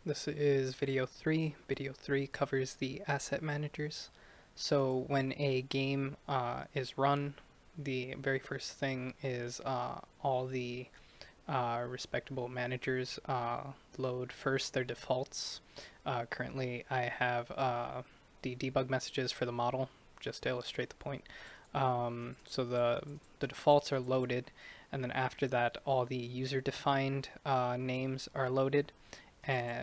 This is video 3. Video 3 covers the asset managers. So when a game is run, the very first thing is all the respectable managers load first their defaults. Currently, I have the debug messages for the model, just to illustrate the point. So the defaults are loaded, and then after that, all the user-defined names are loaded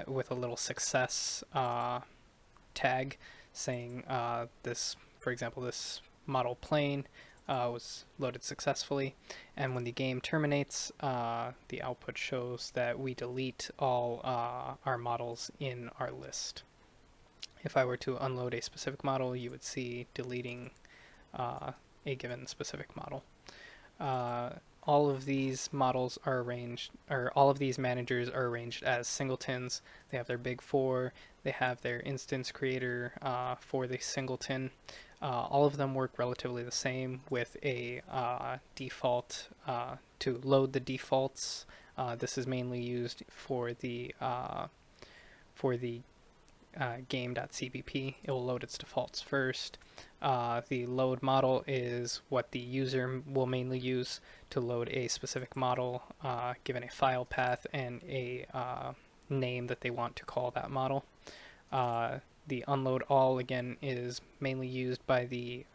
with a little success tag saying this, for example, this model plane was loaded successfully, and when the game terminates, the output shows that we delete all our models in our list. If I were to unload a specific model, you would see deleting a given specific model. All of these models are arranged, or all of these managers are arranged as singletons. They have their big four, they have their instance creator for the singleton. All of them work relatively the same with a default to load the defaults. This is mainly used for the game.cpp. It will load its defaults first. The load model is what the user will mainly use to load a specific model, given a file path and a name that they want to call that model. The unload all, again, is mainly used by the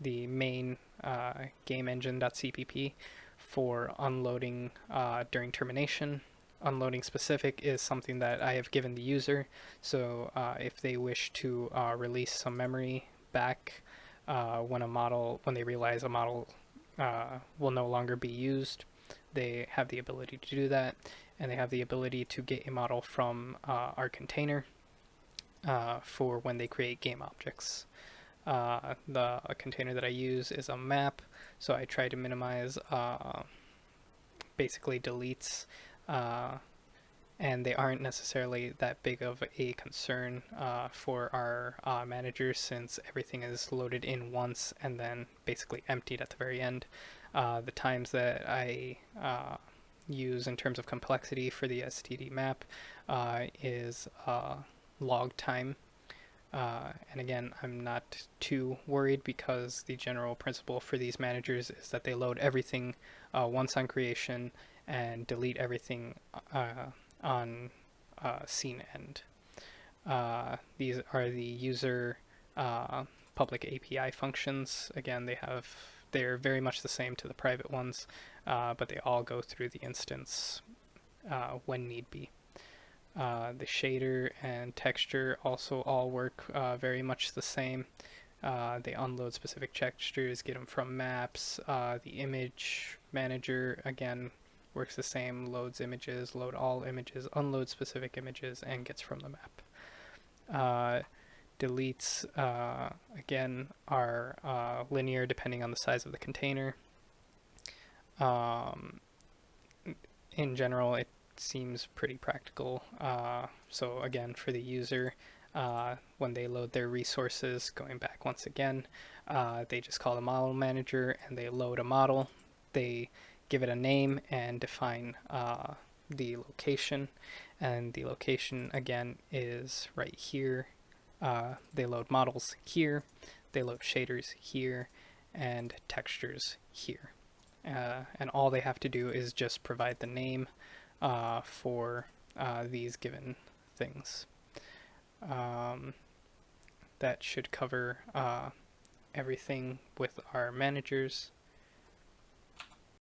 main game engine.cpp for unloading during termination. Unloading specific is something that I have given the user, so if they wish to release some memory back when they realize a model will no longer be used, they have the ability to do that, and they have the ability to get a model from our container for when they create game objects. The container that I use is a map, so I try to minimize basically deletes, and they aren't necessarily that big of a concern for our managers, since everything is loaded in once and then basically emptied at the very end. The times that I use in terms of complexity for the STD map is log time. And again, I'm not too worried because the general principle for these managers is that they load everything once on creation and delete everything on scene end. These are the user public API functions. Again, they're very much the same to the private ones, but they all go through the instance when need be. The shader and texture also all work very much the same. They unload specific textures, get them from maps. The image manager, again, works the same, loads images, load all images, unloads specific images, and gets from the map. Deletes, again, are linear depending on the size of the container. In general, it seems pretty practical. So again, for the user, when they load their resources, going back once again, they just call the model manager and they load a model. They give it a name and define the location, and the location again is right here. They load models here, they load shaders here, and textures here. And all they have to do is just provide the name for these given things. That should cover everything with our managers.